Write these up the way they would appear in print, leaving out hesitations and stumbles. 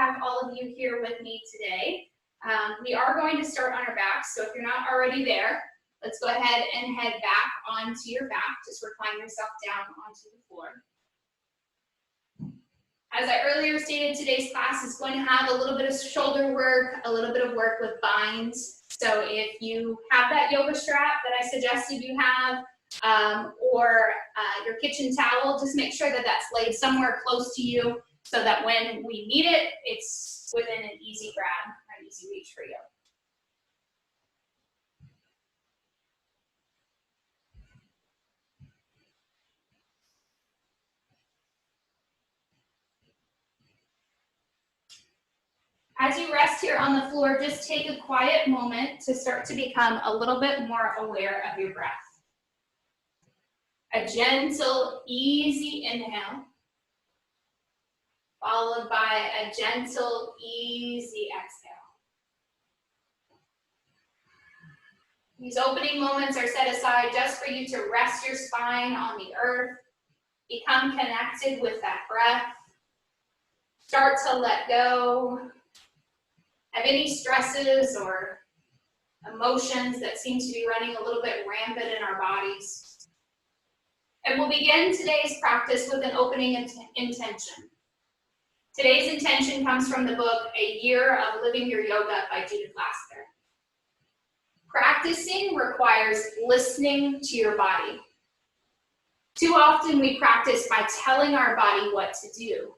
have all of you here with me today. We are going to start on our backs, so if you're not already there, let's go ahead and head back onto your back. Just recline yourself down onto the floor. As I earlier stated, today's class is going to have a little bit of shoulder work, a little bit of work with binds. So if you have that yoga strap that I suggested you have, or your kitchen towel, just make sure that that's laid somewhere close to you so that when we need it, it's within an easy grab, an easy reach for you. As you rest here on the floor, just take a quiet moment to start to become a little bit more aware of your breath. A gentle, easy inhale, followed by a gentle, easy exhale. These opening moments are set aside just for you to rest your spine on the earth, become connected with that breath, start to let go of any stresses or emotions that seem to be running a little bit rampant in our bodies. And we'll begin today's practice with an opening intention. Today's intention comes from the book, A Year of Living Your Yoga by Judith Lasker. Practicing requires listening to your body. Too often we practice by telling our body what to do.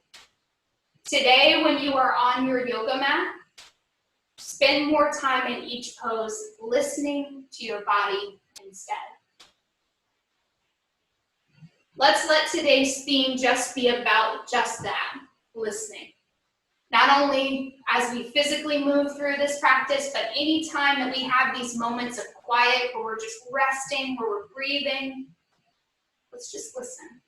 Today, when you are on your yoga mat, spend more time in each pose listening to your body instead. Let's let today's theme just be about just that, listening. Not only as we physically move through this practice, but any time that we have these moments of quiet where we're just resting, where we're breathing, let's just listen.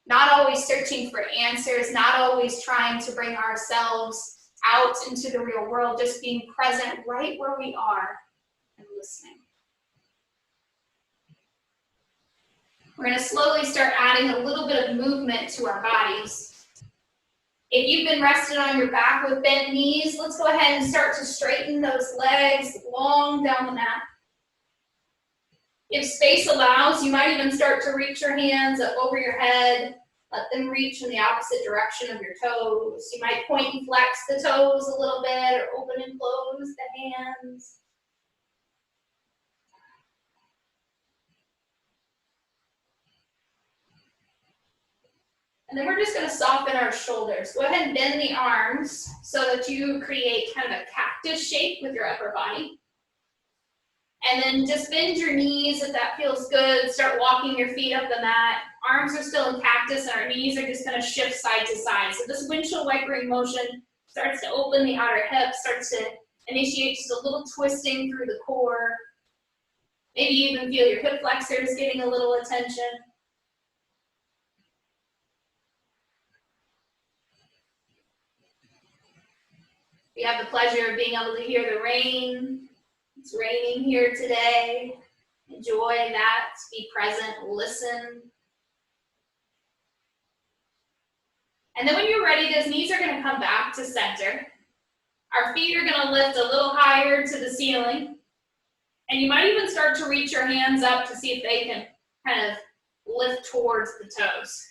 Not always searching for answers, not always trying to bring ourselves out into the real world, just being present right where we are and listening. We're going to slowly start adding a little bit of movement to our bodies. If you've been rested on your back with bent knees, let's go ahead and start to straighten those legs long down the mat. If space allows, you might even start to reach your hands up over your head. Let them reach in the opposite direction of your toes. You might point and flex the toes a little bit, or open and close the hands. And then we're just going to soften our shoulders. Go ahead and bend the arms so that you create kind of a cactus shape with your upper body. And then just bend your knees if that feels good. Start walking your feet up the mat. Arms are still in cactus and our knees are just going to shift side to side. So this windshield wipering motion starts to open the outer hips, starts to initiate just a little twisting through the core. Maybe you even feel your hip flexors getting a little attention. We have the pleasure of being able to hear the rain. It's raining here today. Enjoy that, be present, listen. And then when you're ready, those knees are going to come back to center. Our feet are going to lift a little higher to the ceiling. And you might even start to reach your hands up to see if they can kind of lift towards the toes.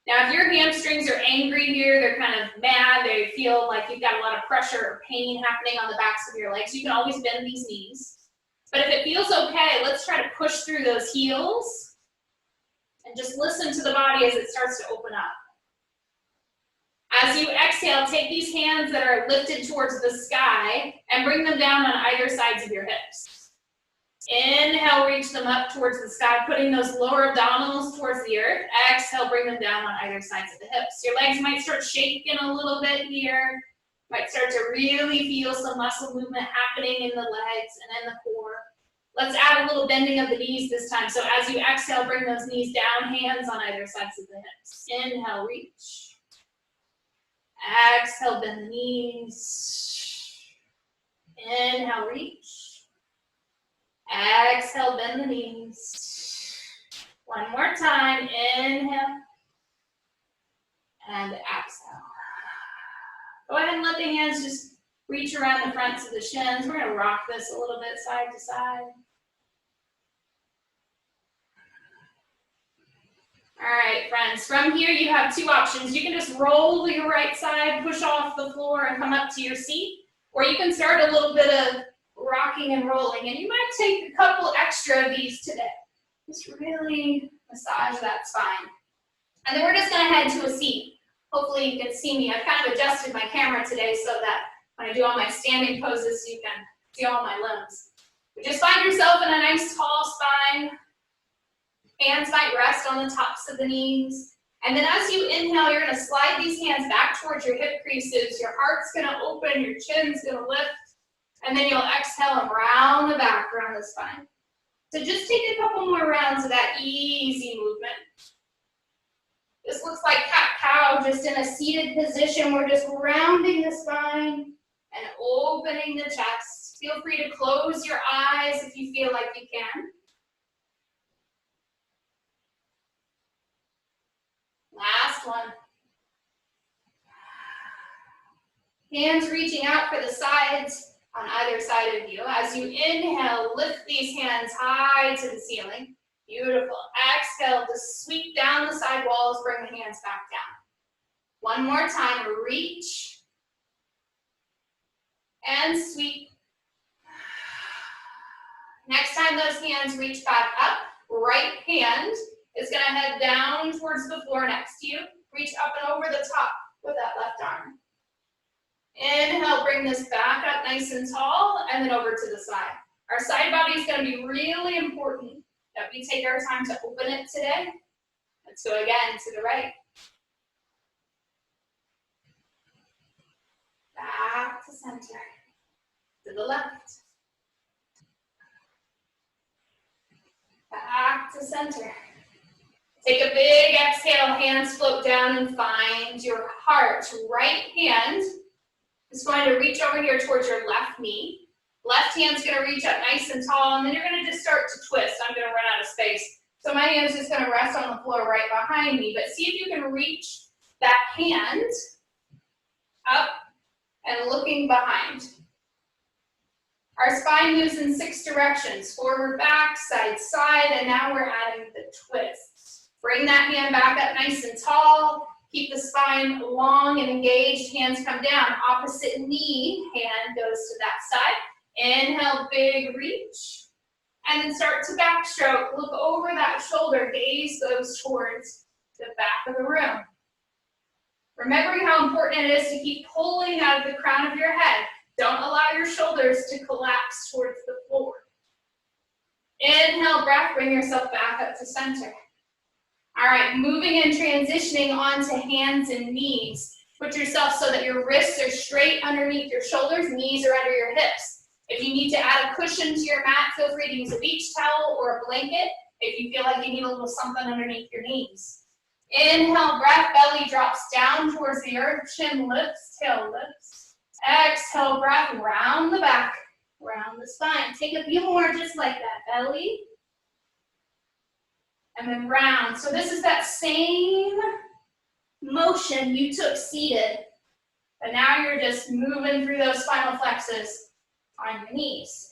Now, if your hamstrings are angry here, they're kind of mad, they feel like you've got a lot of pressure or pain happening on the backs of your legs, you can always bend these knees. But if it feels okay, let's try to push through those heels and just listen to the body as it starts to open up. As you exhale, take these hands that are lifted towards the sky and bring them down on either sides of your hips. Inhale, reach them up towards the sky, putting those lower abdominals towards the earth. Exhale, bring them down on either sides of the hips. Your legs might start shaking a little bit here. Might start to really feel some muscle movement happening in the legs and in the core. Let's add a little bending of the knees this time. So as you exhale, bring those knees down, hands on either sides of the hips. Inhale, reach. Exhale, bend the knees. Inhale, reach. Exhale, bend the knees. One more time. Inhale. And exhale. Go ahead and let the hands just reach around the fronts of the shins. We're gonna rock this a little bit side to side. All right, friends, from here you have two options. You can just roll to your right side, push off the floor and come up to your seat, or you can start a little bit of rocking and rolling, and you might take a couple extra of these today. Just really massage that spine. And then we're just gonna head to a seat. Hopefully you can see me. I've kind of adjusted my camera today so that when I do all my standing poses, you can see all my limbs. But just find yourself in a nice tall spine. Hands might rest on the tops of the knees. And then as you inhale, you're gonna slide these hands back towards your hip creases. Your heart's gonna open, your chin's gonna lift, and then you'll exhale and round the back, around the spine. So just take a couple more rounds of that easy movement. This looks like cat-cow, just in a seated position. We're just rounding the spine and opening the chest. Feel free to close your eyes if you feel like you can. Last one. Hands reaching out for the sides on either side of you. As you inhale, lift these hands high to the ceiling. Beautiful. Exhale to sweep down the side walls, bring the hands back down. One more time, reach and sweep. Next time those hands reach back up, right hand is going to head down towards the floor next to you. Reach up and over the top with that left arm. Inhale, bring this back up nice and tall, and then over to the side. Our side body is going to be really important that we take our time to open it today. Let's go again to the right. Back to center. To the left. Back to center. Take a big exhale, hands float down and find your heart. Right hand is going to reach over here towards your left knee. Left hand's gonna reach up nice and tall, and then you're gonna just start to twist. I'm gonna run out of space. So my hand's just gonna rest on the floor right behind me, but see if you can reach that hand up and looking behind. Our spine moves in 6 directions, forward, back, side, side, and now we're adding the twist. Bring that hand back up nice and tall. Keep the spine long and engaged. Hands come down. Opposite knee, hand goes to that side. Inhale, big reach. And then start to backstroke. Look over that shoulder. Gaze goes towards the back of the room. Remembering how important it is to keep pulling out of the crown of your head. Don't allow your shoulders to collapse towards the floor. Inhale, breath. Bring yourself back up to center. All right, moving and transitioning onto hands and knees. Put yourself so that your wrists are straight underneath your shoulders, knees are under your hips. If you need to add a cushion to your mat, feel free to use a beach towel or a blanket if you feel like you need a little something underneath your knees. Inhale, breath, belly drops down towards the earth, chin lifts, tail lifts. Exhale, breath, round the back, round the spine. Take a few more just like that, belly. And then round. So this is that same motion you took seated, but now you're just moving through those spinal flexes on your knees.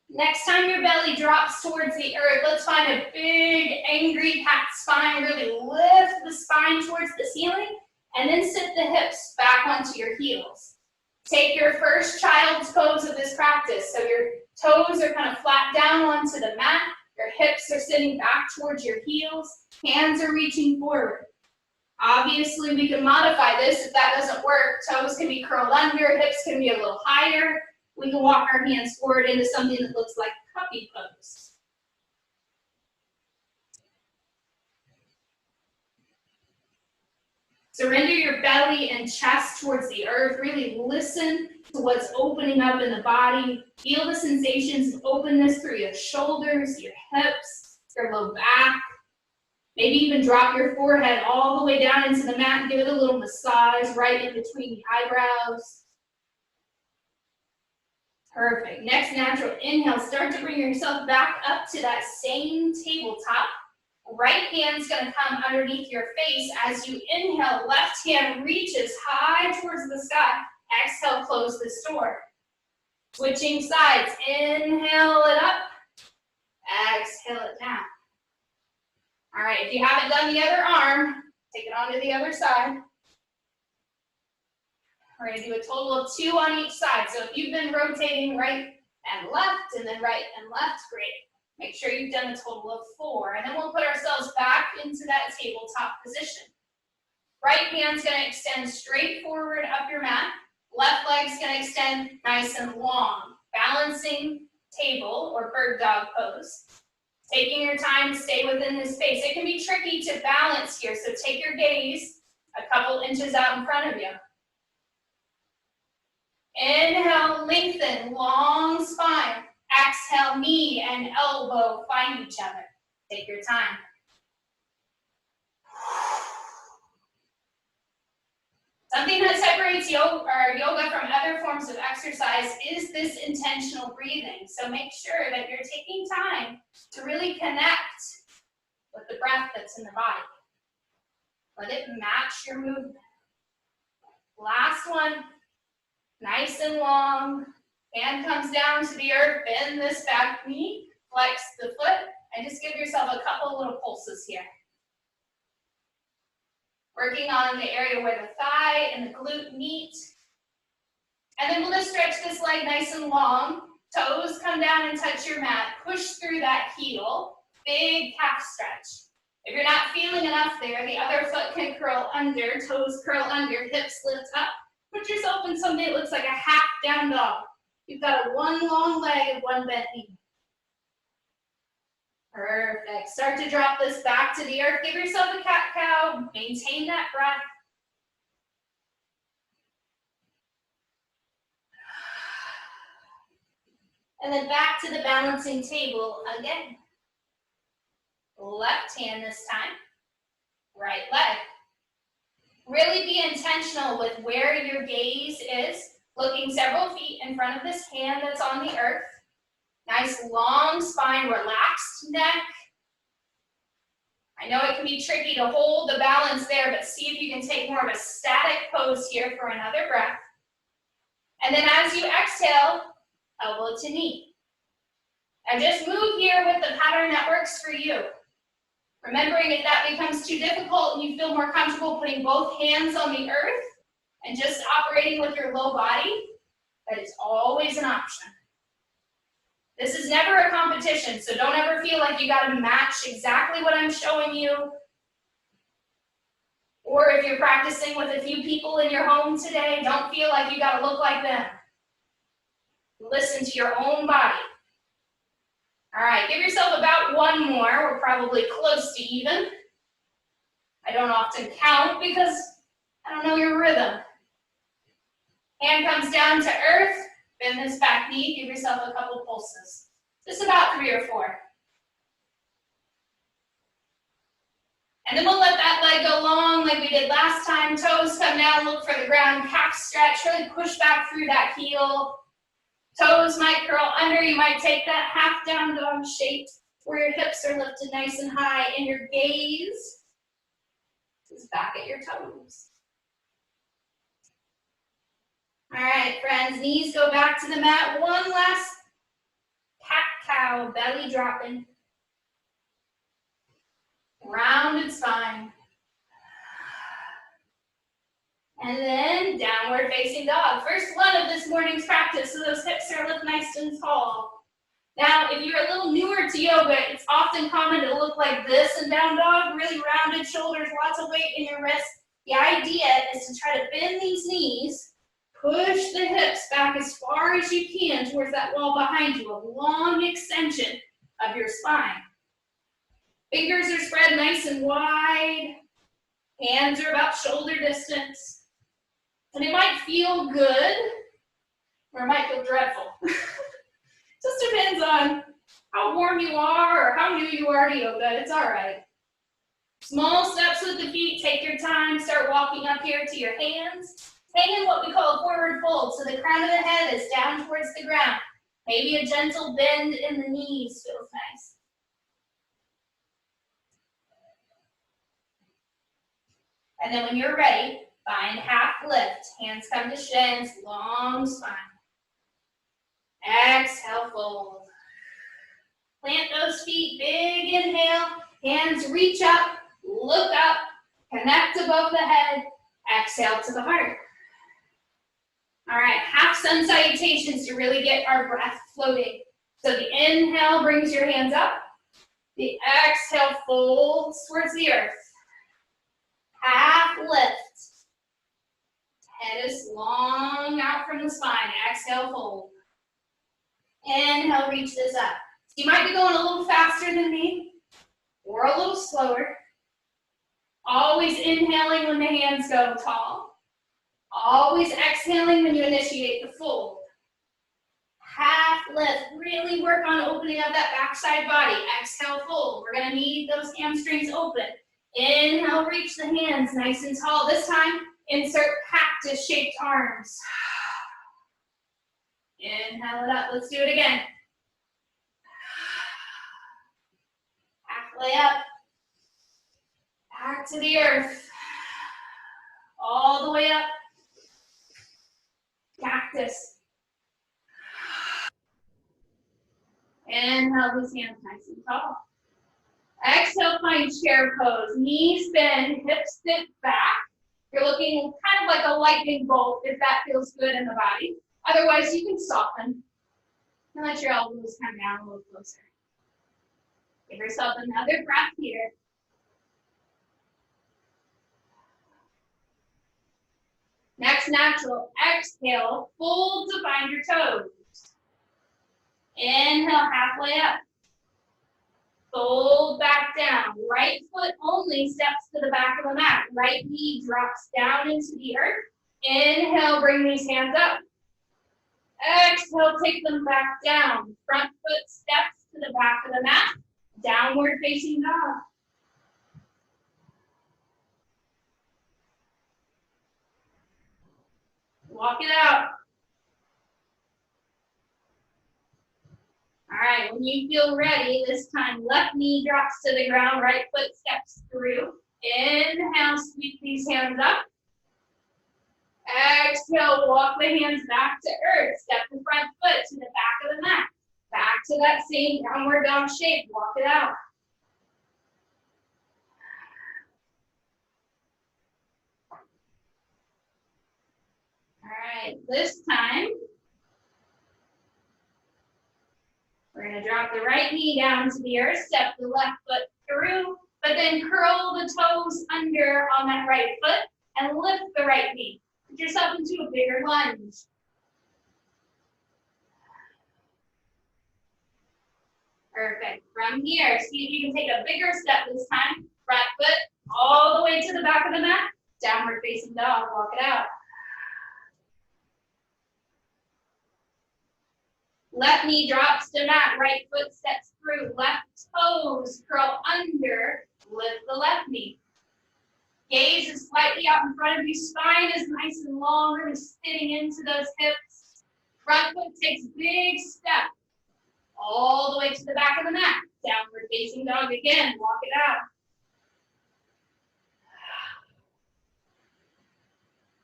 Next time your belly drops towards the earth, let's find a big, angry cat spine. Really lift the spine towards the ceiling, and then sit the hips back onto your heels. Take your first child's pose of this practice. So your toes are kind of flat down onto the mat. Your hips are sitting back towards your heels. Hands are reaching forward. Obviously, we can modify this if that doesn't work. Toes can be curled under, hips can be a little higher. We can walk our hands forward into something that looks like puppy pose. Surrender your belly and chest towards the earth. Really listen to what's opening up in the body. Feel the sensations of openness through your shoulders, your hips, your low back. Maybe even drop your forehead all the way down into the mat and give it a little massage right in between the eyebrows. Perfect. Next natural inhale, start to bring yourself back up to that same tabletop. Right hand's gonna come underneath your face. As you inhale, left hand reaches high towards the sky. Exhale, close this door. Switching sides, inhale it up, exhale it down. All right, if you haven't done the other arm, take it onto the other side. We're gonna do a total of 2 on each side. So if you've been rotating right and left, and then right and left, great. Make sure you've done a total of 4. And then we'll put ourselves back into that tabletop position. Right hand's gonna extend straight forward up your mat. Left leg's gonna extend nice and long. Balancing table or bird dog pose. Taking your time to stay within this space. It can be tricky to balance here, so take your gaze a couple inches out in front of you. Inhale, lengthen, long spine. Exhale, knee and elbow find each other. Take your time. Something that separates yoga from other forms of exercise is this intentional breathing. So make sure that you're taking time to really connect with the breath that's in the body. Let it match your movement. Last one, nice and long. Hand comes down to the earth, bend this back knee, flex the foot, and just give yourself a couple little pulses here. Working on the area where the thigh and the glute meet. And then we'll just stretch this leg nice and long. Toes come down and touch your mat. Push through that heel. Big calf stretch. If you're not feeling enough there, the other foot can curl under, toes curl under, hips lift up. Put yourself in something that looks like a half down dog. You've got one long leg and one bent knee. Perfect. Start to drop this back to the earth. Give yourself a cat-cow. Maintain that breath. And then back to the balancing table again. Left hand this time. Right leg. Really be intentional with where your gaze is. Looking several feet in front of this hand that's on the earth. Nice long spine, relaxed neck. I know it can be tricky to hold the balance there, but see if you can take more of a static pose here for another breath. And then as you exhale, elbow to knee. And just move here with the pattern that works for you. Remembering if that becomes too difficult and you feel more comfortable putting both hands on the earth and just operating with your low body, that is always an option. This is never a competition, so don't ever feel like you gotta match exactly what I'm showing you. Or if you're practicing with a few people in your home today, don't feel like you gotta look like them. Listen to your own body. All right, give yourself about one more. We're probably close to even. I don't often count because I don't know your rhythm. Hand comes down to earth. Bend this back knee, give yourself a couple pulses. Just about 3 or 4. And then we'll let that leg go long like we did last time. Toes come down, look for the ground, calf stretch, really push back through that heel. Toes might curl under, you might take that half down dog shape where your hips are lifted nice and high and your gaze is back at your toes. All right, friends, knees go back to the mat. One last cat-cow, belly dropping. Rounded spine. And then downward facing dog. First one of this morning's practice, so those hips are lifted nice and tall. Now, if you're a little newer to yoga, it's often common to look like this in down dog, really rounded shoulders, lots of weight in your wrists. The idea is to try to bend these knees. Push the hips back as far as you can towards that wall behind you, a long extension of your spine. Fingers are spread nice and wide. Hands are about shoulder distance. And it might feel good, or it might feel dreadful. Just depends on how warm you are or how new you are to yoga. It's all right. Small steps with the feet. Take your time. Start walking up here to your hands. Hang in what we call a forward fold, so the crown of the head is down towards the ground. Maybe a gentle bend in the knees feels nice. And then when you're ready, find half lift. Hands come to shins, long spine. Exhale, fold. Plant those feet, big inhale. Hands reach up, look up, connect above the head. Exhale to the heart. All right, half sun salutations to really get our breath floating. So the inhale brings your hands up. The exhale folds towards the earth. Half lift. Head is long out from the spine. Exhale, fold. Inhale, reach this up. So you might be going a little faster than me or a little slower. Always inhaling when the hands go tall. Always exhaling when you initiate the fold. Half lift. Really work on opening up that backside body. Exhale, fold. We're going to need those hamstrings open. Inhale, reach the hands nice and tall. This time, insert cactus-shaped arms. Inhale it up. Let's do it again. Halfway up. Back to the earth. All the way up. Cactus. Inhale, those hands nice and tall. Exhale, find chair pose. Knees bend, hips sit back. You're looking kind of like a lightning bolt if that feels good in the body. Otherwise, you can soften and let your elbows come down a little closer. Give yourself another breath here. Next natural, exhale, fold to find your toes. Inhale, halfway up. Fold back down. Right foot only steps to the back of the mat. Right knee drops down into the earth. Inhale, bring these hands up. Exhale, take them back down. Front foot steps to the back of the mat. Downward facing dog. Walk it out. All right, when you feel ready, this time left knee drops to the ground, right foot steps through. Inhale, sweep these hands up. Exhale, walk the hands back to earth. Step the front foot to the back of the mat. Back to that same downward dog shape. Walk it out. All right, this time, we're going to drop the right knee down to the earth, step the left foot through, but then curl the toes under on that right foot and lift the right knee. Put yourself into a bigger lunge. Perfect. From here, see if you can take a bigger step this time. Front foot all the way to the back of the mat. Downward facing dog. Walk it out. Left knee drops to mat. Right foot steps through. Left toes curl under. Lift the left knee. Gaze is slightly out in front of you. Spine is nice and long, really sitting into those hips. Front foot takes big step all the way to the back of the mat. Downward facing dog again. Walk it out.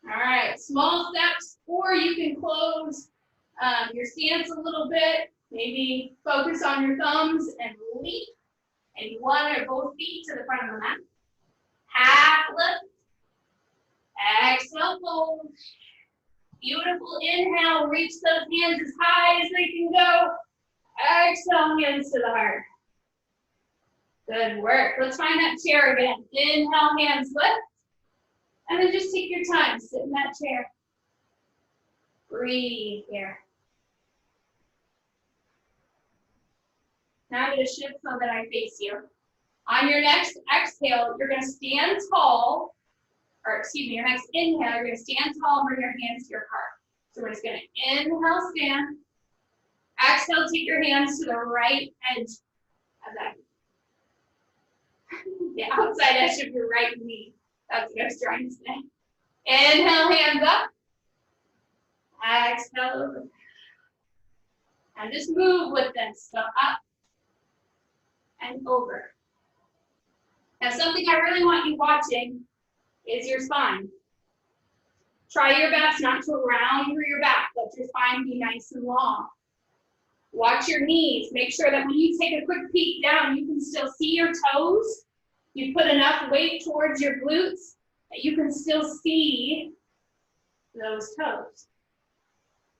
All right, small steps, or you can close your stance a little bit. Maybe focus on your thumbs and leap. And one or both feet to the front of the mat. Half lift. Exhale, fold. Beautiful inhale. Reach those hands as high as they can go. Exhale, hands to the heart. Good work. Let's find that chair again. Inhale, hands lift. And then just take your time. Sit in that chair. Breathe here. Now I'm going to shift so that I face you. On your next exhale, you're going to stand tall, or excuse me, your next inhale, you're going to stand tall and bring your hands to your heart. So we're just going to inhale, stand. Exhale, take your hands to the right edge of that. The outside edge of your right knee. That's what I was trying to say. Inhale, hands up. Exhale, over. And just move with this. So up and over. Now something I really want you watching is your spine. Try your best not to round through your back. Let your spine be nice and long. Watch your knees. Make sure that when you take a quick peek down, you can still see your toes. You put enough weight towards your glutes that you can still see those toes.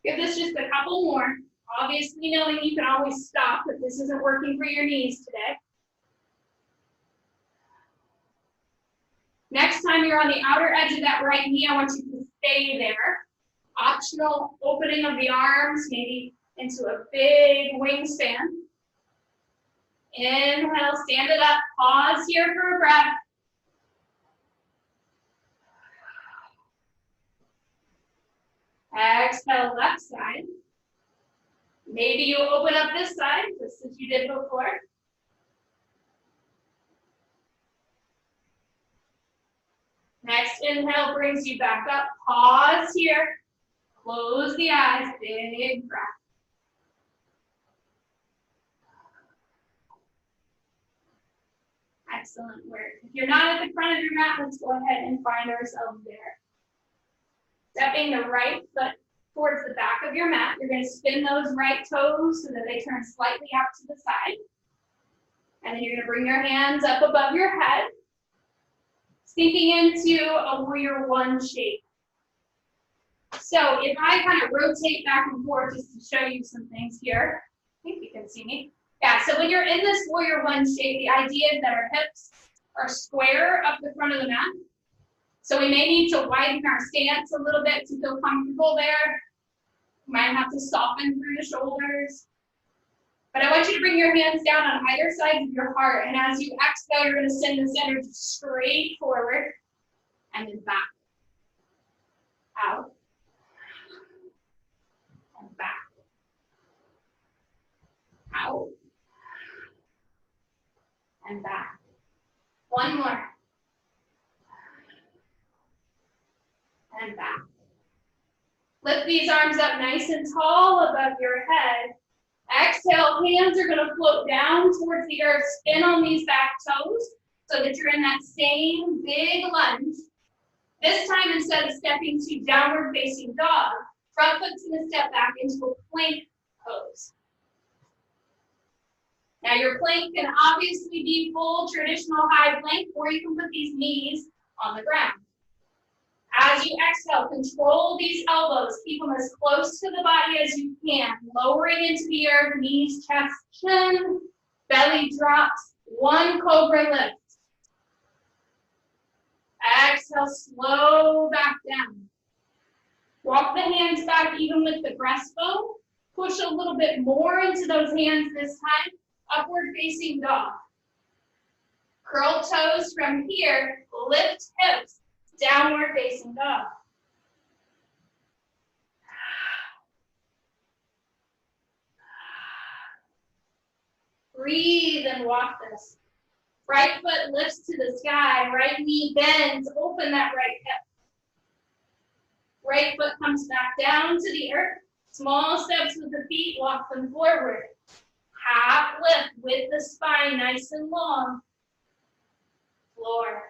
Give this just a couple more. Obviously knowing you can always stop if this isn't working for your knees today. Next time you're on the outer edge of that right knee, I want you to stay there. Optional opening of the arms, maybe into a big wingspan. Inhale, stand it up. Pause here for a breath. Exhale, left side. Maybe you open up this side, just as you did before. Next inhale brings you back up. Pause here. Close the eyes. Big breath. Excellent work. If you're not at the front of your mat, let's go ahead and find ourselves there. Stepping the right foot towards the back of your mat. You're going to spin those right toes so that they turn slightly out to the side. And then you're going to bring your hands up above your head, sinking into a warrior one shape. So if I kind of rotate back and forth just to show you some things here, I think you can see me. Yeah, so when you're in this warrior one shape, the idea is that our hips are square up the front of the mat. So we may need to widen our stance a little bit to feel comfortable there. You might have to soften through the shoulders. But I want you to bring your hands down on either side of your heart. And as you exhale, you're going to send this energy straight forward and then back. Out. And back. Out. And back. One more. And back. Lift these arms up nice and tall above your head. Exhale, hands are going to float down towards the earth. Spin on these back toes so that you're in that same big lunge. This time, instead of stepping to downward facing dog, front foot's going to step back into a plank pose. Now your plank can obviously be full traditional high plank, or you can put these knees on the ground. As you exhale, control these elbows. Keep them as close to the body as you can. Lowering into the earth, knees, chest, chin, belly drops. One cobra lift. Exhale, slow back down. Walk the hands back even with the breastbone. Push a little bit more into those hands this time. Upward facing dog. Curl toes from here. Lift hips. Downward facing dog. Breathe and walk this. Right foot lifts to the sky. Right knee bends. Open that right hip. Right foot comes back down to the earth. Small steps with the feet. Walk them forward. Half lift with the spine nice and long. Floor.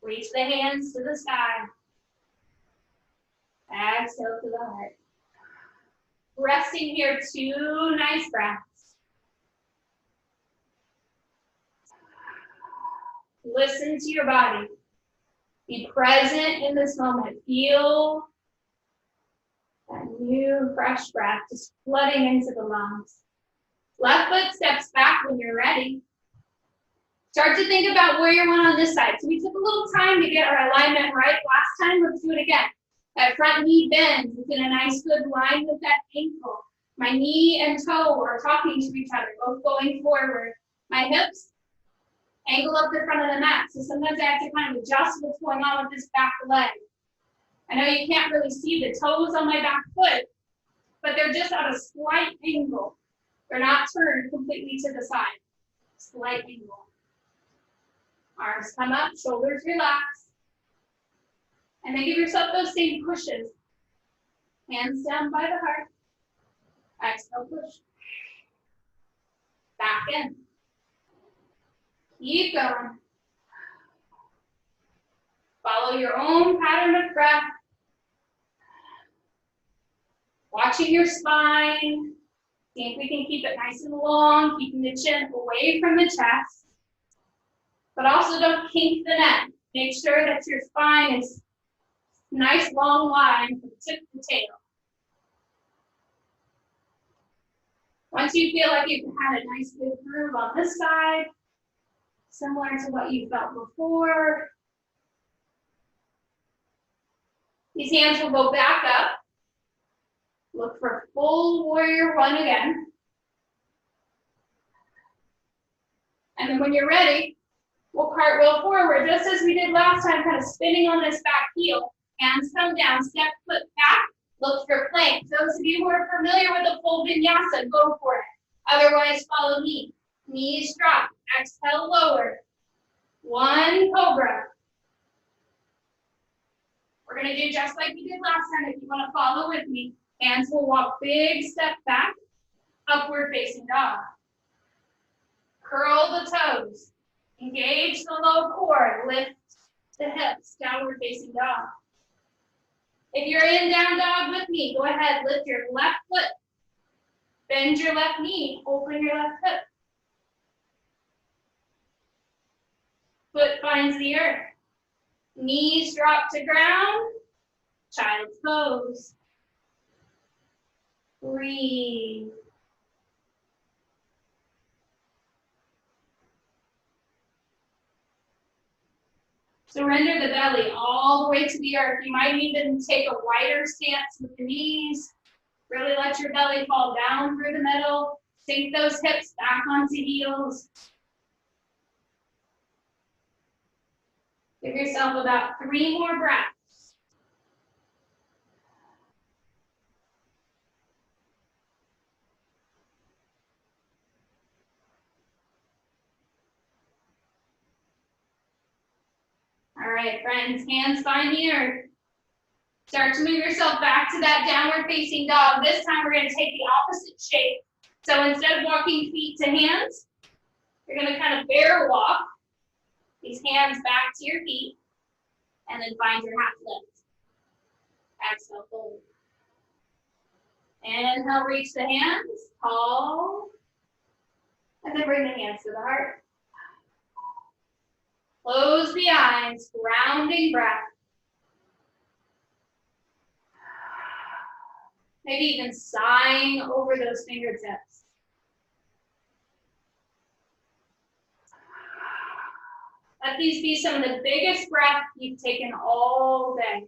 Reach the hands to the sky. Exhale to the heart. Resting here, 2 nice breaths. Listen to your body. Be present in this moment. Feel that new, fresh breath just flooding into the lungs. Left foot steps back when you're ready. Start to think about where you're on this side. So we took a little time to get our alignment right last time. Let's do it again. That front knee bends. It's in a nice good line with that ankle. My knee and toe are talking to each other, both going forward. My hips angle up the front of the mat. So sometimes I have to kind of adjust what's going on with this back leg. I know you can't really see the toes on my back foot, but they're just at a slight angle. They're not turned completely to the side. Slight angle. Arms come up, shoulders relax. And then give yourself those same pushes. Hands down by the heart. Exhale, push. Back in. Keep going. Follow your own pattern of breath. Watching your spine. See if we can keep it nice and long, keeping the chin away from the chest. But also don't kink the neck. Make sure that your spine is nice long line from tip to tail. Once you feel like you've had a nice good groove on this side, similar to what you felt before, these hands will go back up. Look for full warrior one again. And then when you're ready, we'll cartwheel forward, just as we did last time, kind of spinning on this back heel. Hands come down, step foot back, look for plank. Those of you who are familiar with the full vinyasa, go for it. Otherwise, follow me. Knees drop, exhale, lower. One cobra. We're gonna do just like we did last time. If you wanna follow with me, hands will walk big step back, upward facing dog. Curl the toes. Engage the low core, lift the hips, downward facing dog. If you're in down dog with me, go ahead, lift your left foot, bend your left knee, open your left hip. Foot finds the earth. Knees drop to ground, child's pose. Breathe. Surrender the belly all the way to the earth. You might even take a wider stance with the knees. Really let your belly fall down through the middle. Sink those hips back onto heels. Give yourself about 3 more breaths. All right, friends, hands find the earth. Start to move yourself back to that downward facing dog. This time we're going to take the opposite shape. So instead of walking feet to hands, you're going to kind of bear walk. These hands back to your feet. And then find your half lift. Exhale, fold. Inhale, reach the hands, tall. And then bring the hands to the heart. Close the eyes, grounding breath. Maybe even sighing over those fingertips. Let these be some of the biggest breaths you've taken all day.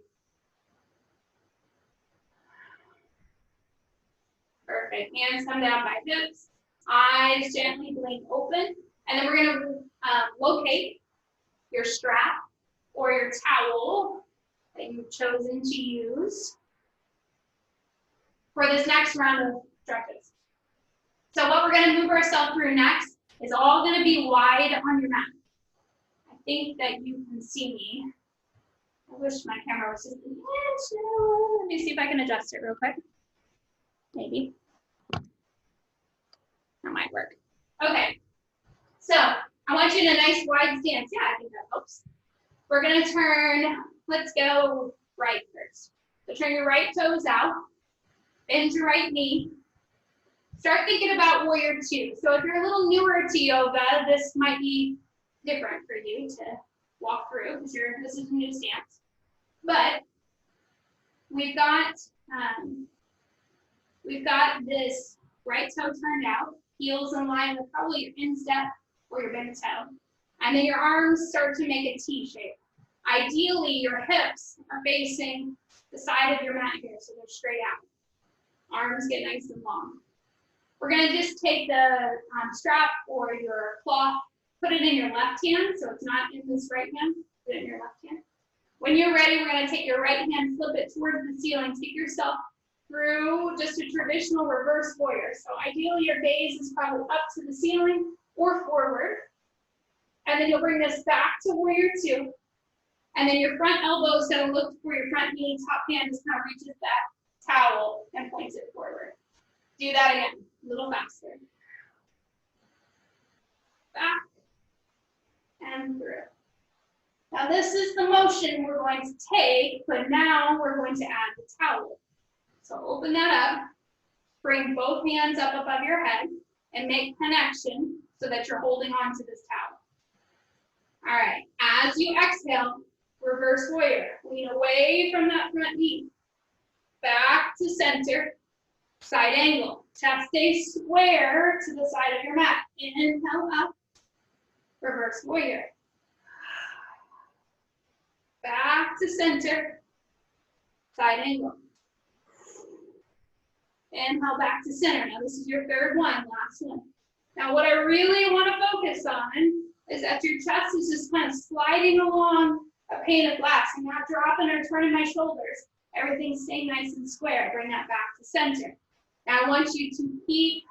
Perfect. Hands come down by hips. Eyes gently blink open. And then we're going to locate your strap or your towel that you've chosen to use for this next round of stretches. So what we're going to move ourselves through next is all going to be wide on your mat. I think that you can see me. I wish my camera was just an inch lower. Let me see if I can adjust it real quick. Maybe. That might work. Okay. So I want you in a nice wide stance. Yeah, I think that helps. We're going to turn, let's go right first. So turn your right toes out. Bend your right knee. Start thinking about warrior 2. So if you're a little newer to yoga, this might be different for you to walk through because this is a new stance. But we've got this right toe turned out, heels in line with probably your instep or your bent toe. And then your arms start to make a T shape. Ideally, your hips are facing the side of your mat here, so they're straight out. Arms get nice and long. We're going to just take the strap or your cloth, put it in your left hand, so it's not in this right hand, put it in your left hand. When you're ready, we're going to take your right hand, flip it towards the ceiling, take yourself through just a traditional reverse warrior. So ideally, your gaze is probably up to the ceiling or forward. And then you'll bring this back to warrior 2. And then your front elbow is going to look for your front knee, top hand just kind of reaches that towel and points it forward. Do that again, a little faster. Back and through. Now this is the motion we're going to take, but now we're going to add the towel. So open that up, bring both hands up above your head, and make connection so that you're holding on to this towel. All right, as you exhale, reverse warrior. Lean away from that front knee. Back to center, side angle. Chest stays square to the side of your mat. Inhale up, reverse warrior. Back to center, side angle. Inhale back to center. Now this is your third one, last one. Now what I really want to focus on is that your chest is just kind of sliding along a pane of glass. I'm not dropping or turning my shoulders. Everything's staying nice and square. Bring that back to center. Now I want you to keep,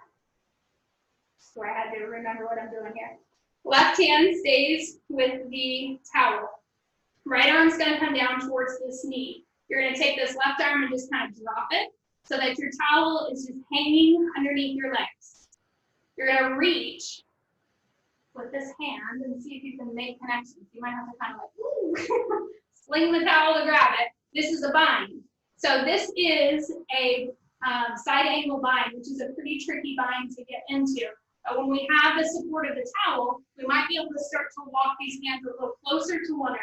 so I had to remember what I'm doing here. Left hand stays with the towel. Right arm's gonna come down towards this knee. You're gonna take this left arm and just kind of drop it so that your towel is just hanging underneath your legs. You're gonna reach with this hand and see if you can make connections. You might have to kind of like, ooh, sling the towel to grab it. This is a bind. So this is a side angle bind, which is a pretty tricky bind to get into. But when we have the support of the towel, we might be able to start to walk these hands a little closer to one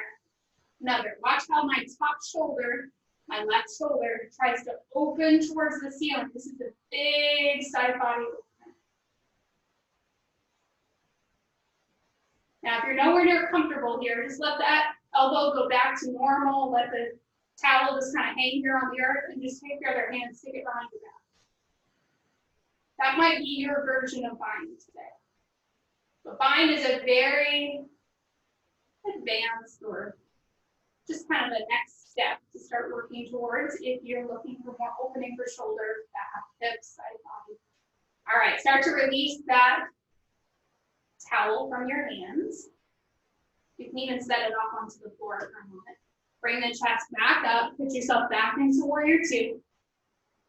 another. Watch how my top shoulder, my left shoulder, tries to open towards the ceiling. This is a big side body opener. Now, if you're nowhere near comfortable here, just let that elbow go back to normal. Let the towel just kind of hang here on the earth and just take your other hand, stick it behind your back. That might be your version of bind today. But bind is a very advanced or just kind of a next step to start working towards if you're looking for more opening for shoulders, back, hips, side body. All right, start to release that towel from your hands. You can even set it off onto the floor for a moment. Bring the chest back up, put yourself back into warrior two.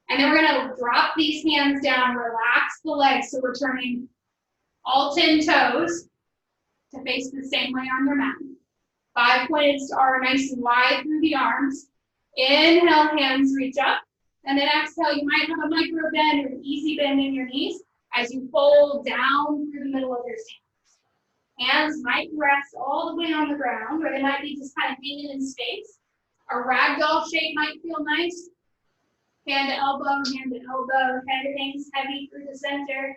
And then we're gonna drop these hands down, relax the legs so we're turning all 10 toes to face the same way on your mat. 5 points are nice and wide through the arms. Inhale, hands reach up. And then exhale, you might have a micro bend or an easy bend in your knees as you fold down through the middle of your stance. Hands might rest all the way on the ground, or they might be just kind of hanging in space. A ragdoll shape might feel nice. Hand to elbow, head hangs heavy through the center.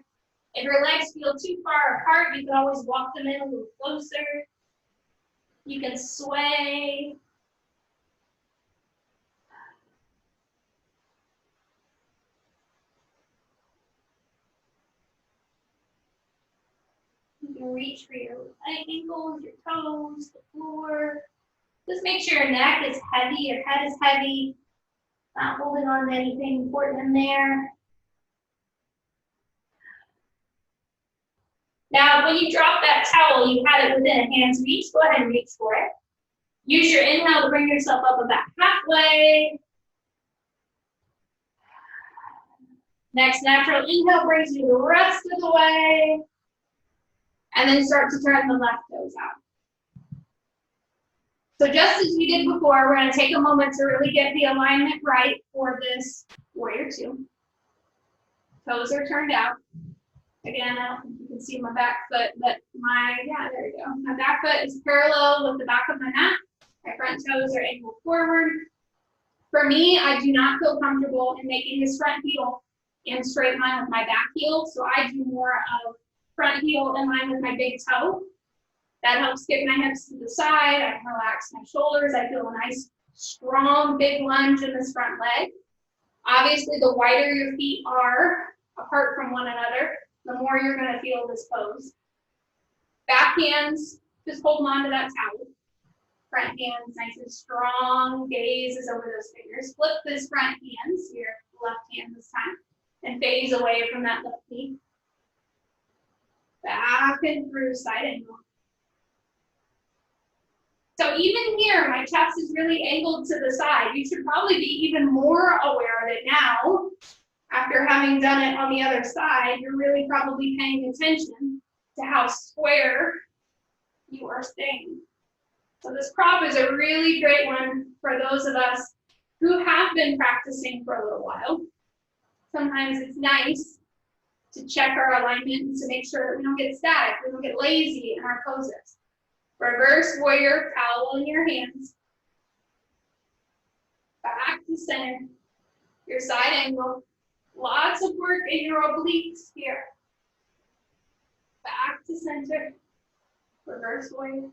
If your legs feel too far apart, you can always walk them in a little closer. You can sway. You can reach for your ankles, your toes, the floor. Just make sure your neck is heavy, your head is heavy. Not holding on to anything important in there. Now, when you drop that towel, you had it within a hand's reach. Go ahead and reach for it. Use your inhale to bring yourself up about halfway. Next natural inhale brings you the rest of the way. And then start to turn the left toes out. So just as we did before, we're going to take a moment to really get the alignment right for this warrior two. Toes are turned out. Again, I don't think you can see my back foot, but there we go. My back foot is parallel with the back of my mat. My front toes are angled forward. For me, I do not feel comfortable in making this front heel in straight line with my back heel, so I do more of front heel in line with my big toe. That helps get my hips to the side. I can relax my shoulders. I feel a nice, strong, big lunge in this front leg. Obviously, the wider your feet are apart from one another, the more you're going to feel this pose. Back hands, just holding on to that towel. Front hands, nice and strong. Gaze is over those fingers. Flip this front hand, so your left hand this time, and phase away from that left knee. Back and through, side angle. So even here, my chest is really angled to the side. You should probably be even more aware of it now. After having done it on the other side, you're really probably paying attention to how square you are staying. So this prop is a really great one for those of us who have been practicing for a little while. Sometimes it's nice to check our alignment to make sure that we don't get static, we don't get lazy in our poses. Reverse warrior, towel in your hands. Back to center. Your side angle. Lots of work in your obliques here. Back to center. Reverse warrior.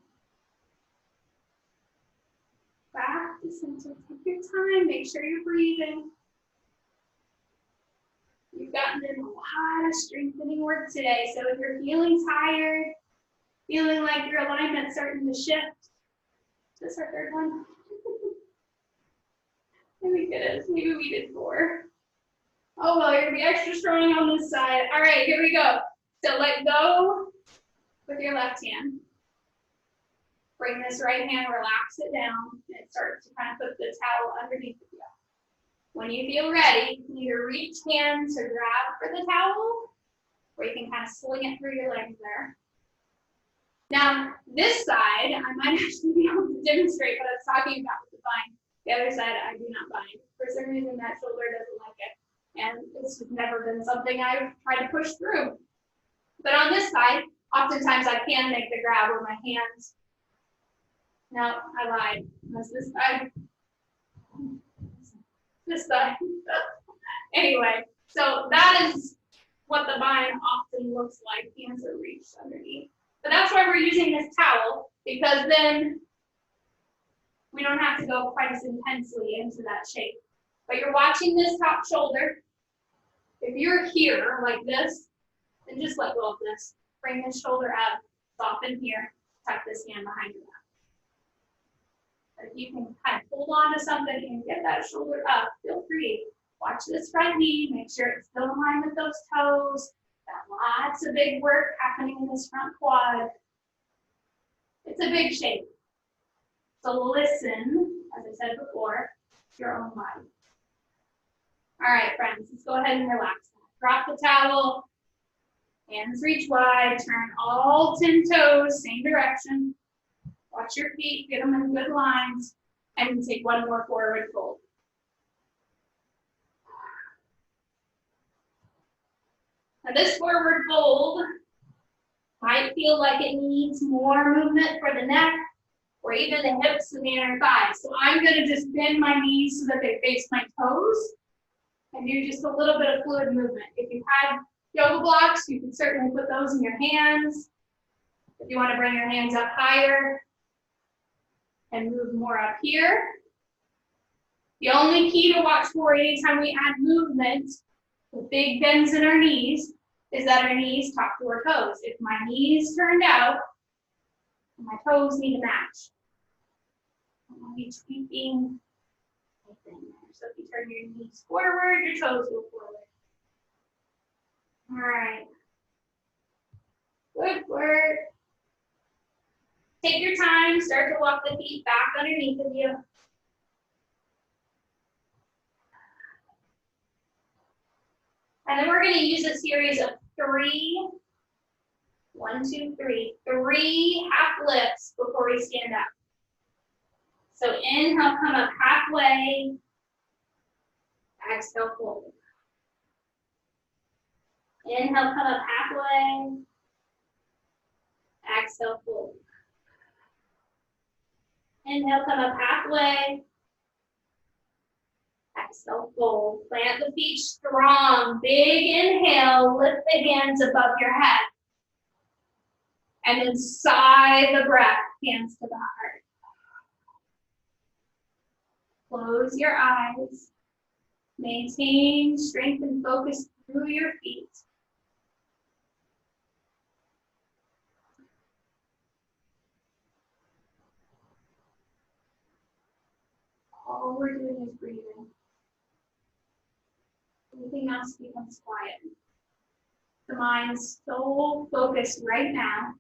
Back to center. Take your time. Make sure you're breathing. You've gotten in a lot of strengthening work today. So if you're feeling tired, feeling like your alignment's starting to shift, is this our third one? I think it is. Maybe we did 4. Oh, well, you're going to be extra strong on this side. All right, here we go. So let go with your left hand. Bring this right hand, relax it down, and start to kind of put the towel underneath you. When you feel ready, you can either reach hand to grab for the towel, or you can kind of sling it through your legs there. Now, this side, I might actually be able to demonstrate what I was talking about with the bind. The other side, I do not bind. For some reason, that shoulder doesn't like it. And it's just never been something I've tried to push through. But on this side, oftentimes I can make the grab with my hands. No, I lied. That's this side. This side. Anyway, so that is what the bind often looks like. Hands are reached underneath. But that's why we're using this towel, because then we don't have to go quite as intensely into that shape. But you're watching this top shoulder. If you're here like this, then just let go of this. Bring this shoulder up, soften here, tuck this hand behind your back. If you can kind of hold on to something and get that shoulder up, feel free. Watch this front knee, make sure it's still in line with those toes. Got lots of big work happening in this front quad. It's a big shape. So listen, as I said before, to your own body. All right, friends, let's go ahead and relax. Drop the towel, hands reach wide, turn all 10 toes, same direction. Watch your feet, get them in good lines, and take one more forward fold. Now this forward fold might feel like it needs more movement for the neck or even the hips and the inner thighs. So I'm going to just bend my knees so that they face my toes and do just a little bit of fluid movement. If you had yoga blocks, you can certainly put those in your hands. If you want to bring your hands up higher and move more up here. The only key to watch for anytime we add movement with big bends in our knees is that our knees talk to our toes. If my knees turned out, my toes need to match. I want to be tweaking right there. So if you turn your knees forward, your toes go forward. All right. Good work. Take your time, start to walk the feet back underneath of you. And then we're going to use a series of 3, 1, 2, 3, 3 half lifts before we stand up. So inhale, come up halfway. Exhale, fold. Inhale, come up halfway. Exhale, fold. Inhale, come up halfway. Exhale, fold. Plant the feet strong. Big inhale. Lift the hands above your head. And then sigh the breath, hands to the heart. Close your eyes. Maintain strength and focus through your feet. All we're doing is breathing. Everything else becomes quiet. The mind's so focused right now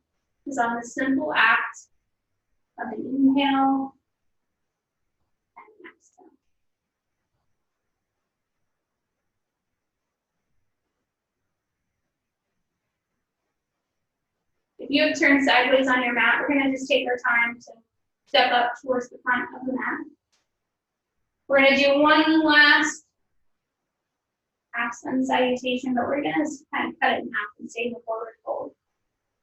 is on the simple act of an inhale and an exhale. If you have turned sideways on your mat, we're going to just take our time step up towards the front of the mat. We're going to do one last half sun salutation, but we're going to kind of cut it in half and stay in the forward fold.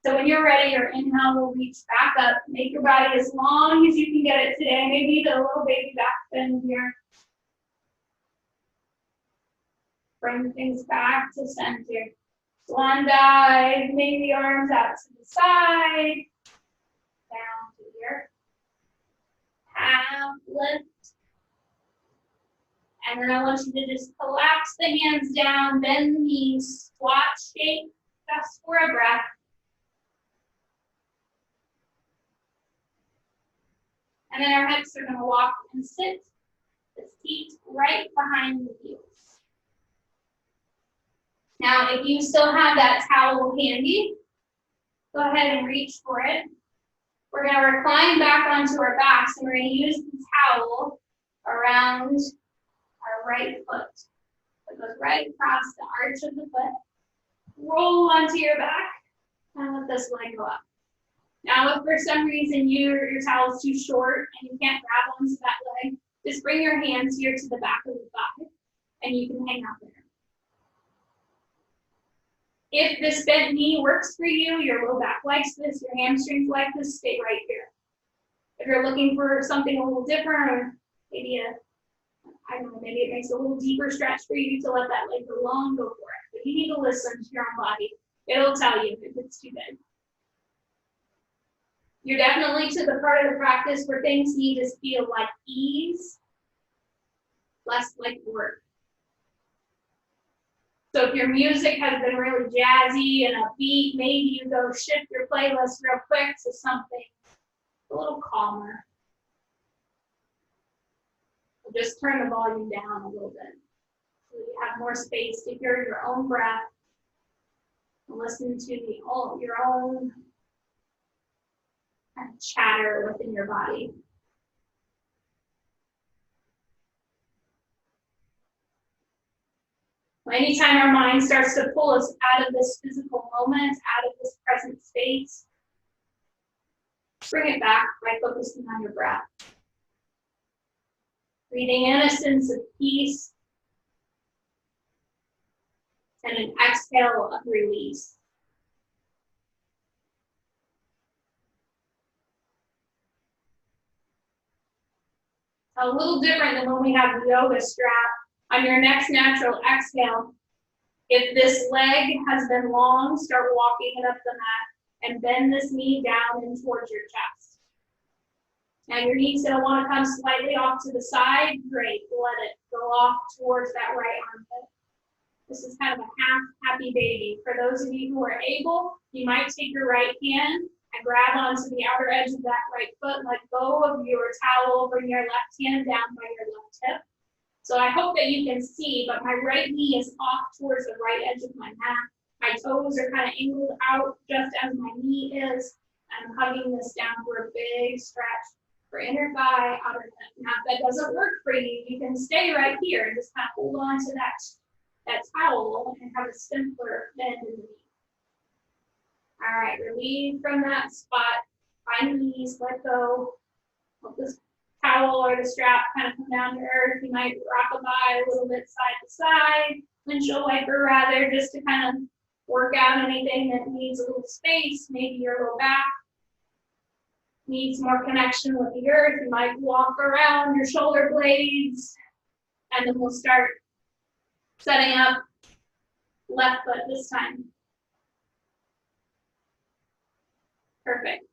So when you're ready, your inhale will reach back up. Make your body as long as you can get it today. Maybe the little baby back bend here. Bring things back to center. Swan dive, maybe arms out to the side. Down to here. Half lift. And then I want you to just collapse the hands down, bend the knees, squat shape, just for a breath. And then our hips are going to walk and sit, the feet right behind the heels. Now, if you still have that towel handy, go ahead and reach for it. We're going to recline back onto our backs, and we're going to use the towel around our right foot. It goes right across the arch of the foot. Roll onto your back, and let this leg go up. Now, if for some reason your towel is too short and you can't grab onto that leg, just bring your hands here to the back of the thigh, and you can hang out there. If this bent knee works for you, your low back likes this, your hamstrings like this, stay right here. If you're looking for something a little different, or maybe I don't know, maybe it makes a little deeper stretch for you to let that leg go long, go for it. But you need to listen to your own body. It'll tell you if it's too big. You're definitely to the part of the practice where things need to feel like ease, less like work. So if your music has been really jazzy and upbeat, maybe you go shift your playlist real quick to something a little calmer. Or just turn the volume down a little bit so you have more space to hear your own breath and listen to your own kind of chatter within your body. Anytime our mind starts to pull us out of this physical moment, out of this present space, bring it back by focusing on your breath. Breathing in a sense of peace and an exhale of release. A little different than when we have the yoga strap. On your next natural exhale, if this leg has been long, start walking it up the mat and bend this knee down and towards your chest. Now your knee's going to want to come slightly off to the side. Great, let it go off towards that right armpit. This is kind of a half happy baby. For those of you who are able, you might take your right hand and grab onto the outer edge of that right foot, let go of your towel, bring your left hand down by your left hip. So I hope that you can see, but my right knee is off towards the right edge of my mat. My toes are kind of angled out just as my knee is. I'm hugging this down for a big stretch for inner thigh, outer hip. Now, if that doesn't work for you, you can stay right here and just kind of hold on to that towel and have a simpler bend in the knee. All right, relieve from that spot. Find the knees, let go. Let this towel or the strap kind of come down to earth. You might rock-a-bye a little bit side to side, windshield wiper rather, just to kind of work out anything that needs a little space. Maybe your low back needs more connection with the earth. You might walk around your shoulder blades, and then we'll start setting up left foot this time. Perfect.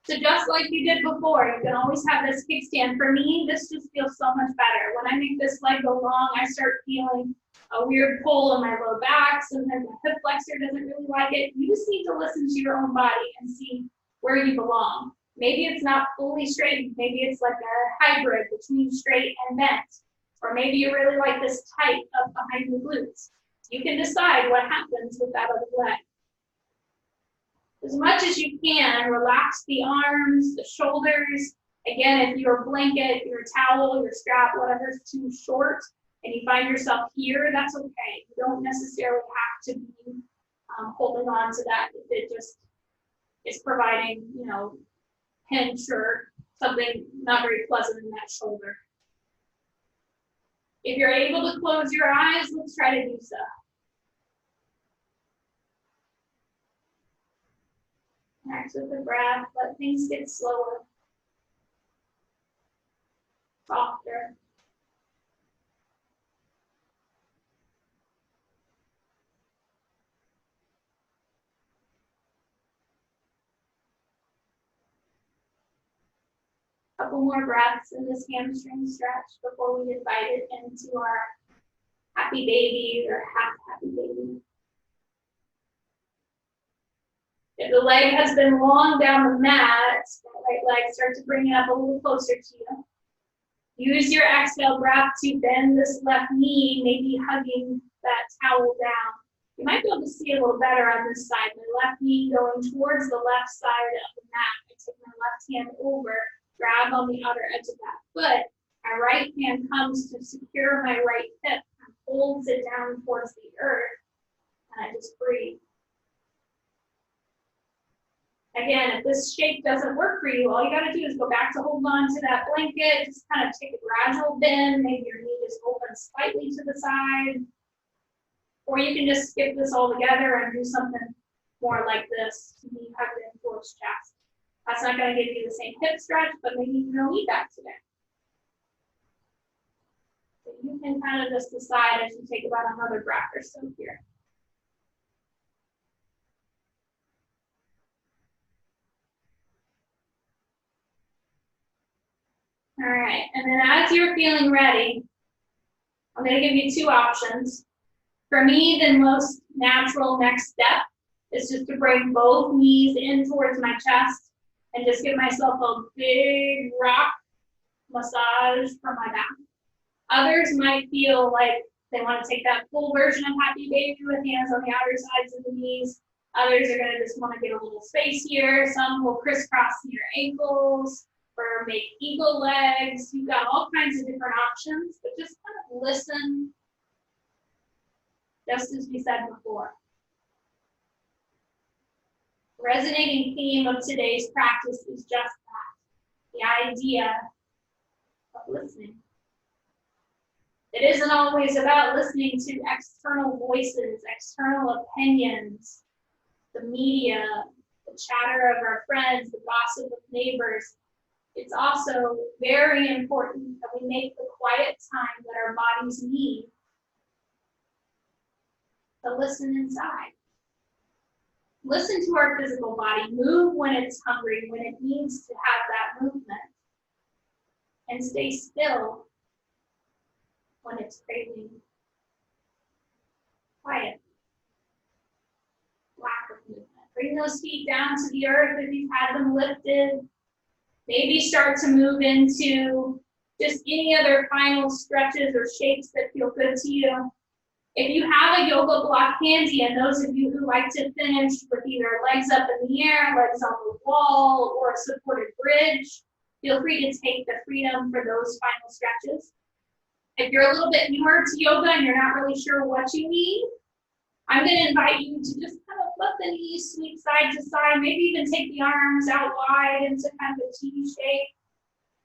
So just like you did before, you can always have this kickstand. For me, this just feels so much better. When I make this leg go long, I start feeling a weird pull in my low back. Sometimes my hip flexor doesn't really like it. You just need to listen to your own body and see where you belong. Maybe it's not fully straight. Maybe it's like a hybrid between straight and bent. Or maybe you really like this tight up behind the glutes. You can decide what happens with that other leg. As much as you can, relax the arms, the shoulders. Again, if your blanket, your towel, your strap, whatever's too short, and you find yourself here, that's okay. You don't necessarily have to be holding on to that if it just is providing, pinch or something not very pleasant in that shoulder. If you're able to close your eyes, let's try to do so. Connect with the breath, let things get slower, softer. Couple more breaths in this hamstring stretch before we invite it into our happy baby or half happy baby. If the leg has been long down the mat, that right leg, start to bring it up a little closer to you. Use your exhale breath to bend this left knee, maybe hugging that towel down. You might be able to see a little better on this side. My left knee going towards the left side of the mat. I take my left hand over, grab on the outer edge of that foot. My right hand comes to secure my right hip and holds it down towards the earth. And I just breathe. Again, if this shape doesn't work for you, all you got to do is go back to hold on to that blanket. Just kind of take a gradual bend. Maybe your knee just opens slightly to the side. Or you can just skip this all together and do something more like this, knee hugged in towards chest. That's not going to give you the same hip stretch, but maybe you don't need that today. So you can kind of just decide as you take about another breath or so here. All right, and then as you're feeling ready, I'm going to give you two options. For me, the most natural next step is just to bring both knees in towards my chest and just give myself a big rock massage from my back. Others might feel like they want to take that full version of happy baby with hands on the outer sides of the knees. Others are going to just want to get a little space here. Some will crisscross near ankles or make eagle legs. You've got all kinds of different options, but just kind of listen, just as we said before. Resonating theme of today's practice is just that, the idea of listening. It isn't always about listening to external voices, external opinions, the media, the chatter of our friends, the gossip of neighbors. It's also very important that we make the quiet time that our bodies need to listen inside. Listen to our physical body. Move when it's hungry, when it needs to have that movement. And stay still when it's craving quiet, lack of movement. Bring those feet down to the earth if you've had them lifted. Maybe start to move into just any other final stretches or shapes that feel good to you. If you have a yoga block handy, and those of you who like to finish with either legs up in the air, legs on the wall, or a supported bridge, feel free to take the freedom for those final stretches. If you're a little bit newer to yoga and you're not really sure what you need, I'm going to invite you to just kind of let the knees sweep side to side, maybe even take the arms out wide into kind of a T shape.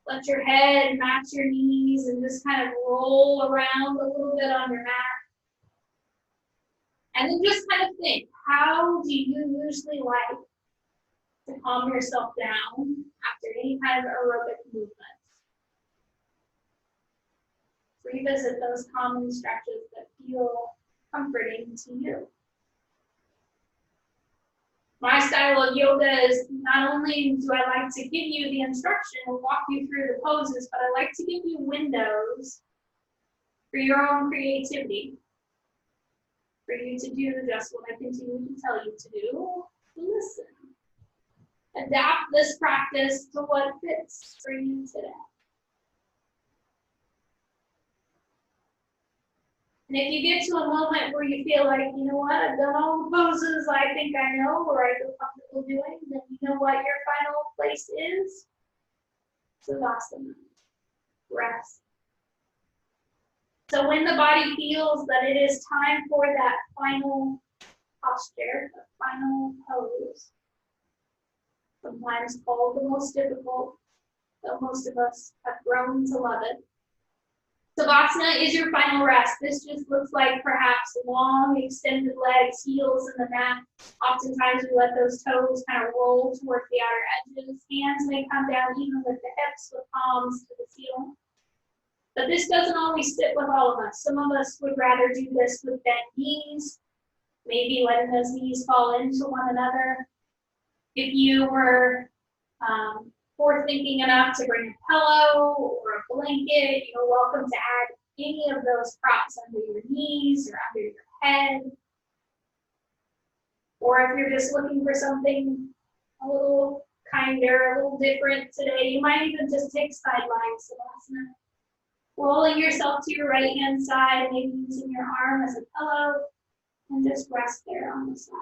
Let your head match your knees and just kind of roll around a little bit on your mat. And then just kind of think, how do you usually like to calm yourself down after any kind of aerobic movement? Revisit those common stretches that feel comforting to you. My style of yoga is not only do I like to give you the instruction and walk you through the poses, but I like to give you windows for your own creativity, for you to do just what I continue to tell you to do, listen. Adapt this practice to what fits for you today. And if you get to a moment where you feel like, you know what, I've done all the poses I think I know or I feel comfortable doing, then you know what your final place is? Savasana. Rest. So when the body feels that it is time for that final posture, the final pose, sometimes called the most difficult, though most of us have grown to love it. Savasana is your final rest. This just looks like perhaps long, extended legs, heels in the mat. Oftentimes we let those toes kind of roll towards the outer edges. Hands may come down even with the hips, with palms to the ceiling. But this doesn't always fit with all of us. Some of us would rather do this with bent knees, maybe letting those knees fall into one another. If you were forward-thinking enough to bring a pillow or a blanket, you're welcome to add any of those props under your knees or under your head. Or if you're just looking for something a little kinder, a little different today, you might even just take sideline savasana. Rolling yourself to your right hand side, maybe using your arm as a pillow, and just rest there on the side.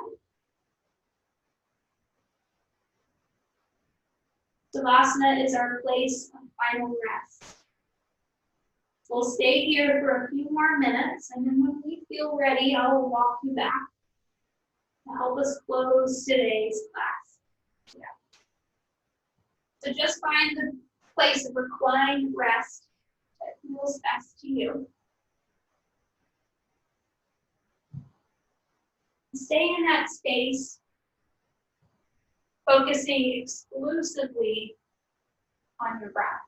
Savasana is our place of final rest. We'll stay here for a few more minutes, and then when we feel ready, I will walk you back to help us close today's class. Yeah. So just find the place of reclined rest that feels best to you. Stay in that space, focusing exclusively on your breath.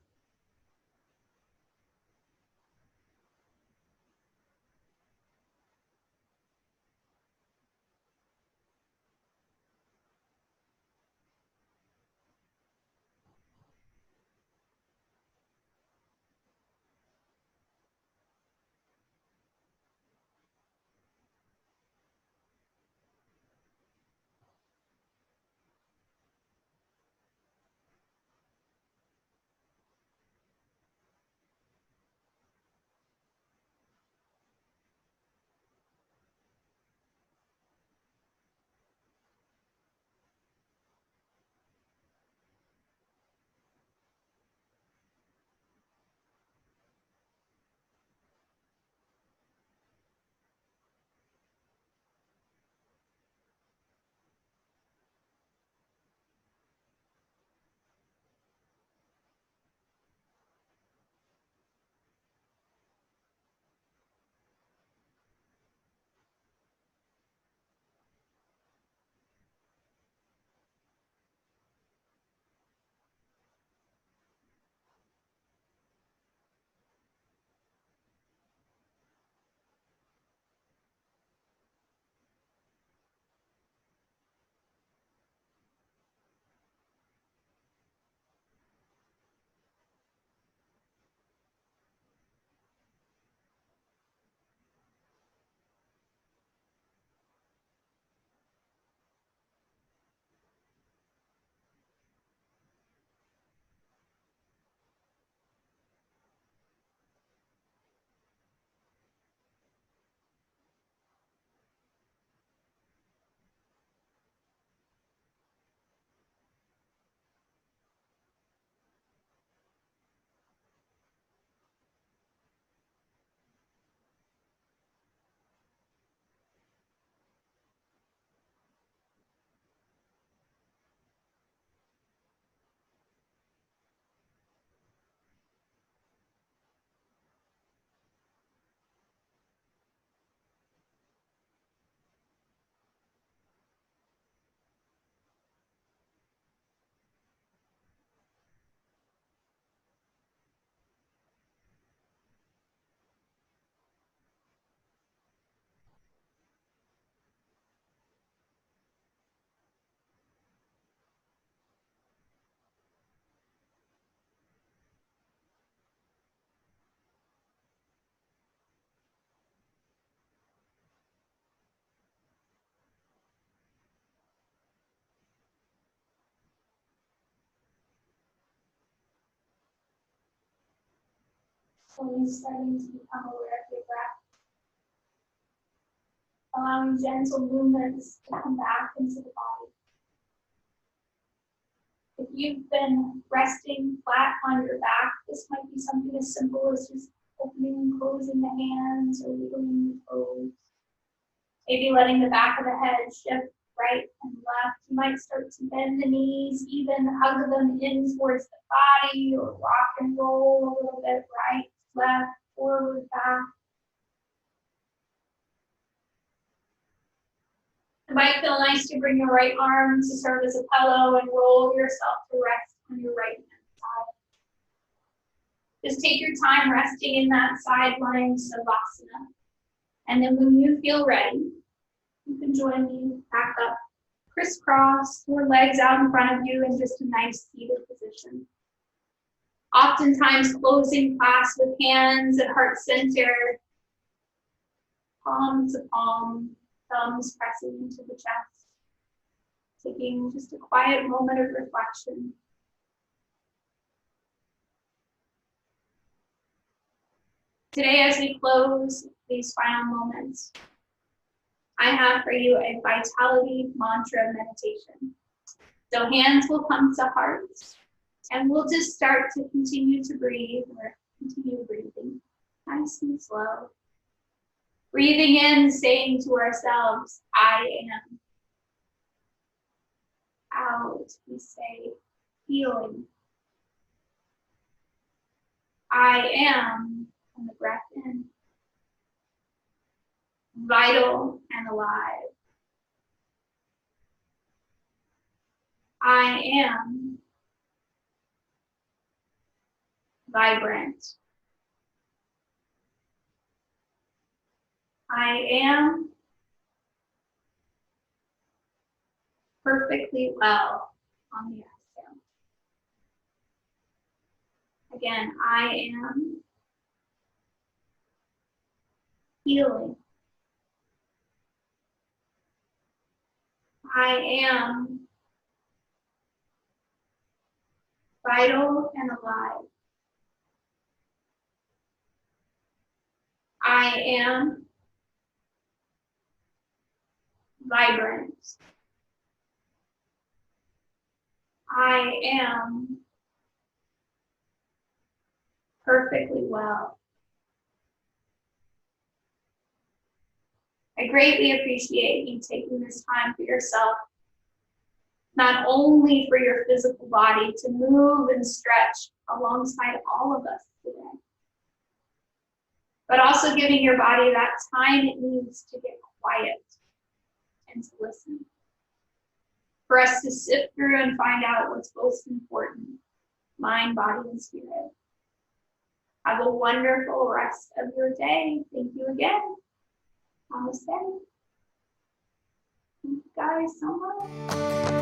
Slowly starting to become aware of your breath. Allowing gentle movements to come back into the body. If you've been resting flat on your back, this might be something as simple as just opening and closing the hands or wiggling the toes. Maybe letting the back of the head shift right and left. You might start to bend the knees, even hug them in towards the body, or rock and roll a little bit, right, left, forward, back. It might feel nice to bring your right arm to serve as a pillow and roll yourself to rest on your right hand side. Just take your time resting in that side lying savasana. And then when you feel ready, you can join me back up. Crisscross, your legs out in front of you in just a nice seated position. Oftentimes closing class with hands at heart center, palm to palm, thumbs pressing into the chest. Taking just a quiet moment of reflection. Today, as we close these final moments, I have for you a vitality mantra meditation. So hands will come to hearts, and we'll just start to continue to breathe, or continue breathing, nice and slow. Breathing in, saying to ourselves, I am. Out, we say, feeling. I am, on the breath in. Vital and alive. I am vibrant. I am perfectly well on the exhale. Again, I am healing. I am vital and alive. I am vibrant. I am perfectly well. I greatly appreciate you taking this time for yourself, not only for your physical body to move and stretch alongside all of us today, but also giving your body that time it needs to get quiet and to listen. For us to sift through and find out what's most important, mind, body, and spirit. Have a wonderful rest of your day. Thank you again. Namaste. Thank you guys so much.